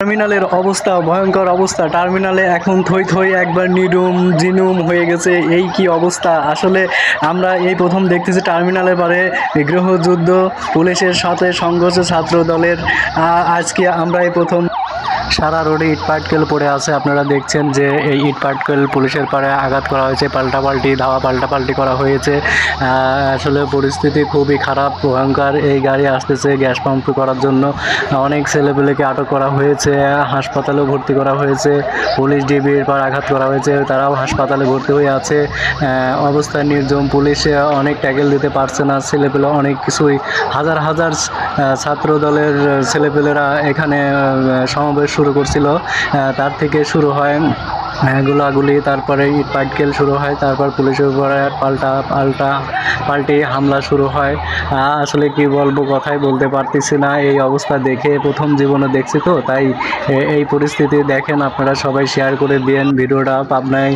টার্মিনালের অবস্থা ভয়ঙ্কর অবস্থা। টার্মিনালে এখন থই থই একবার নিডুম জিনুম হয়ে গেছে। এই কি অবস্থা! আসলে আমরা এই প্রথম দেখতেছি টার্মিনালের পারে গৃহযুদ্ধ, পুলিশের সাথে সংঘর্ষ ছাত্র দলের। আজকে আমরা এই প্রথম। সারা রোডে ইট পাটকেল পড়ে আছে। আপনারা দেখছেন যে এই ইট পাটকেল পুলিশের পাড়ে আঘাত করা হয়েছে, পাল্টাপাল্টি ধাওয়া পাল্টাপাল্টি করা হয়েছে। আসলে পরিস্থিতি খুবই খারাপ, ভয়ঙ্কর। এই গাড়ি আসতেছে গ্যাস পাম্প করার জন্য। অনেক ছেলেপেলেকে আটক করা হয়েছে, হাসপাতালেও ভর্তি করা হয়েছে। পুলিশ ডিবির পার আঘাত করা হয়েছে, তারাও হাসপাতালে ভর্তি হয়ে আছে। অবস্থা নির্জম, পুলিশ অনেক ট্যাকেল দিতে পারছে না। ছেলেপেলে অনেক কিছুই, হাজার হাজার ছাত্র দলের ছেলেপেলেরা এখানে সমাবেশ শুরু করছিল। তার থেকে শুরু হয় গোলাগুলি, তারপরে ইট পাটকেল শুরু হয়, তারপর পুলিশের উপরে পাল্টি হামলা শুরু হয়। আসলে কি বলবো, কথাই বলতে পারতেছি না। এই অবস্থা দেখে প্রথম জীবনে দেখছি তো, তাই এই পরিস্থিতি দেখেন আপনারা সবাই শেয়ার করে দিয়েন ভিডিওটা। পাবনায়